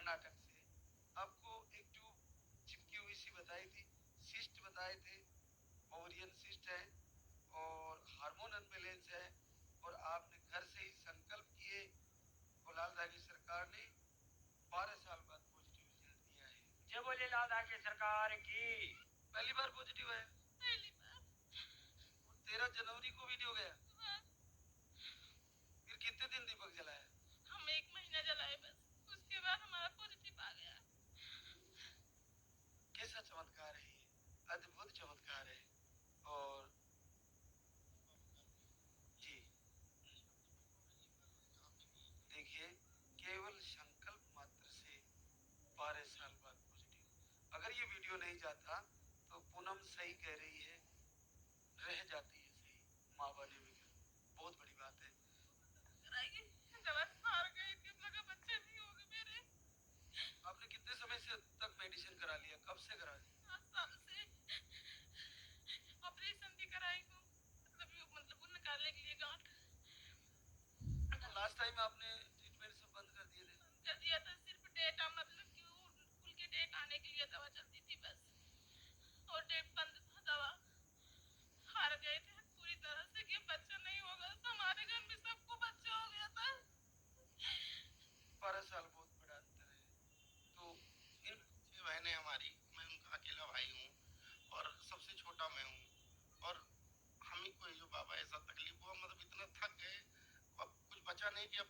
कर्नाटक से। आपको एक ट्यूब चिपकी हुई सी बताई थी, सिस्ट बताए थे, ओवरियन सिस्ट है और हार्मोन अनबैलेंस है, और आपने घर से ही संकल्प किए और लाल दागी सरकार ने 12 साल बाद पॉजिटिव रिजल्ट दिया है। जय बोले लाल दागी सरकार की। पहली बार पॉजिटिव है, पहली बार। 13 जनवरी को वीडियो गया। हाँ। फिर कितने दिन दीपक जलाया? हम 1 महीना जलाए बस, उसके बाद हमारा पॉजिटिव आ गया। कैसा चमत्कार है ये, अद्भुत चमत्कार है। और जी देखिए, केवल संकल्प मात्र से 12 साल बाद पॉजिटिव। अगर ये वीडियो नहीं जाता तो पूनम सही कह रही है, रह जाती है सही माँ बने बगैर। बहुत बड़ी बात है। कराएगी, दवा हार गई थी, लगा बच्चे नहीं होंगे मेरे। आपने कितने समय से तक मेडिसिन करा लिया, कब से करा लिया? 7 साल से। ऑपरेशन भी कराई हूँ, मतलब वो निकालने के लिए गांठ। तो लास्ट टाइम आपने ट्रीटमेंट सब बंद कर दिए थे? बंद कर दिया था, सिर्फ डेटा मतलब कि खुल के डेट आने के लिए दवा चलती थी बस, और डेट बंद था दवा। हार गए थे पूरी तरह से कि बच्चा नहीं होगा, तो हमारे घर में सबको बच्चा हो गया था। 12 साल बहुत बड़ा अंतर है। तो इन 6 बहनें हमारी, मैं उनका अकेला भाई हूँ और सबसे छोटा मैं हूँ, और हम ही को जो बाबा ऐसा तकलीफ हुआ, मतलब इतना थक गए, अब कुछ बचा नहीं कि अब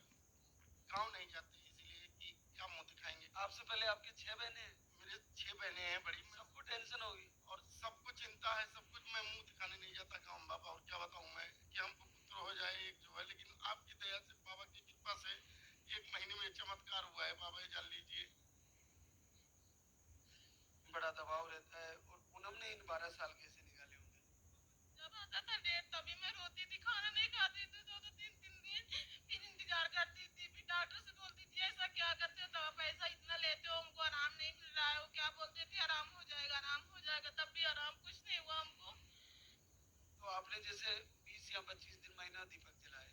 गाँव नहीं जाते, इसलिए कि क्या मुंह दिखाएंगे। आपसे पहले आपकी 6 बहनें हैं? मेरे 6 बहनें हैं बड़ी, सबको टेंशन होगी और सबको चिंता है, सब कुछ। मैं मुंह दिखाने नहीं जाता गाँव बाबा, और क्या बताऊँ मैं कि हमको पुत्र हो जाए एक जो है, लेकिन आपकी दया से, बाबा की कृपा से 1 महीने में चमत्कार हुआ है बाबा, जान लीजिए। बड़ा दबाव रहता है। और पूनम ने इन 12 साल कैसे निकाले होंगे? जब आता था डेट तभी मैं रोती थी, खाना नहीं खाती थी 2-2 3-3 दिन, फिर इंतजार करती थी, फिर डॉक्टर से बोलती थी ऐसा क्या करते हो, दवा पैसा इतना लेते हो, हमको आराम नहीं मिल रहा है। वो क्या बोलते थे, आराम हो जाएगा आराम हो जाएगा, तब भी आराम कुछ नहीं हुआ हमको। तो आपने जैसे 20 या 25 दिन महीना दीपक जलाए,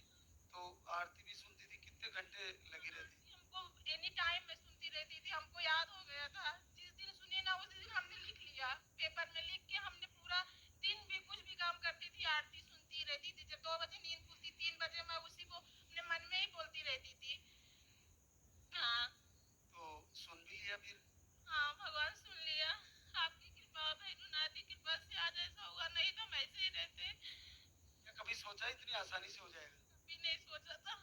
तो आरती भी सुनती थी, कितने घंटे लगी रहती? हमको एनी टाइम में सुनती रहती थी, हमको याद हो गया था, जिस दिन सुनी ना उसी दिन हमने लिख लिया, पेपर में लिख के हमने पूरा दिन भी कुछ भी काम करती थी, आरती सुनती रहती थी। जब 2 बजे नींद खुलती, 3 बजे मैं उसी को अपने मन में ही बोलती रहती थी। हाँ। तो सुन भी लिया फिर? हाँ, भगवान सुन लिया, आपकी कृपा, भैरवनाथ की कृपा से आज ऐसा हुआ, नहीं तो हम ऐसे ही रहते। क्या कभी सोचा इतनी आसानी से हो जाएगा? कभी नहीं सोचा था।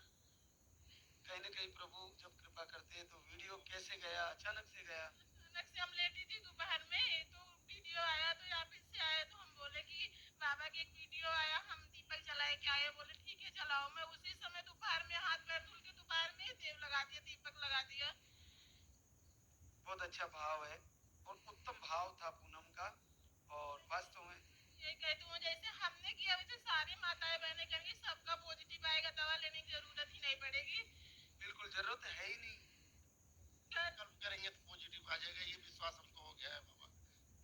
कहीं न कहीं प्रभु जब कृपा करते हैं, तो वीडियो कैसे गया, अचानक से गया? अचानक से हम लेटी थी दोपहर में, तो वीडियो आया, तो यहाँ पे से आया, तो हम बोले कि बाबा की एक वीडियो आया, हम दीपक जलाए के आए। बोले ठीक है जलाओ। मैं उसी समय दोपहर में हाथ पैर धुल के दोपहर में देव लगा दिया, दीपक लगा दिया। बहुत अच्छा भाव है और उत्तम भाव था पूनम का, और वास्तव में यही कहती हूँ, जैसे हमने किया वैसे सारी माताएं बहनें करेंगी, सबका पॉजिटिव आएगा, दवा लेने की जरूरत ही नहीं पड़ेगी। बिल्कुल जरूरत है ही नहीं। कर्म करेंगे तो पॉजिटिव आ जाएगा, ये विश्वास हमको हो गया है बाबा,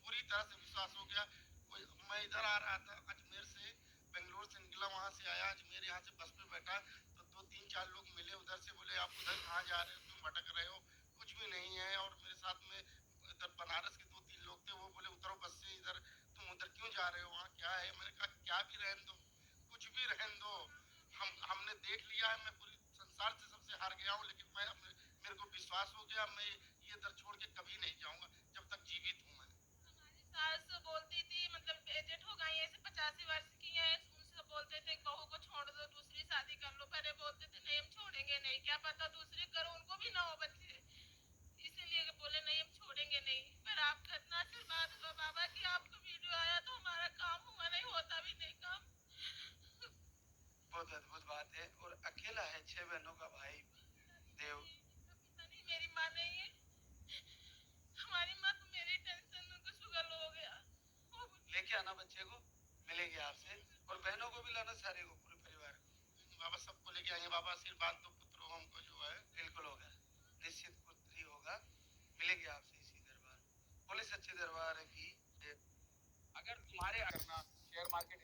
पूरी तरह से विश्वास हो गया। मैं इधर आ रहा था अजमेर से, बेंगलोर से निकला, वहां से आया अजमेर, यहाँ से बस पे बैठा तो 2-3-4 लोग मिले उधर से, बोले आप उधर कहाँ जा रहे हो, क्यों भटक रहे हो, कुछ भी नहीं है। और मेरे साथ में इधर बनारस के 2-3 लोग थे, वो बोले उतरो बस से, इधर तुम उधर क्यों जा रहे हो, वहाँ क्या है? मैंने कहा क्या भी रहने दो, कुछ भी रहने दो, हमने देख लिया है, मैं पूरी संसार से सबसे हार गया हूँ, लेकिन मैं मेरे को विश्वास हो गया, मैं ये दर छोड़ के कभी नहीं जाऊंगा जब तक जीवित हूँ मैं। हमारी सास बोलती थी, मतलब एजेड हो गई, ऐसे 85 वर्ष की है, उनसे बोलते थे बहू को छोड़ दो, दूसरी शादी कर लो। पहले बोलते थे नहीं हम छोड़ेंगे नहीं, क्या पता दूसरी करो, उनको भी ना हो बच्चे, इसीलिए बोले नहीं हम छोड़ेंगे नहीं। पर आपका इतना आशीर्वाद हुआ बाबा की, आपका वीडियो आया तो हमारा काम हुआ, नहीं होता भी नहीं काम। बहुत अद्भुत बात है। और अकेला है, 6 बहनों का भाई देव। पिता नहीं, मेरी माँ नहीं है, हमारी माँ तो मेरी टेंशन, उनको शुगर हो गया। लेके आना बच्चे को, मिलेंगे आपसे, और बहनों को भी लाना, सारे को, पूरे परिवार को। बाबा सबको लेके आएंगे। बाबा आशीर्वाद दो, पुत्र हो हमको जो है, बिल्कुल होगा, निश्चित पुत्र ही होगा। मिलेंगे आपसे इसी दरबार, बोले सच्चे दरबार की। अगर तुम्हारे करना शेयर मार्केट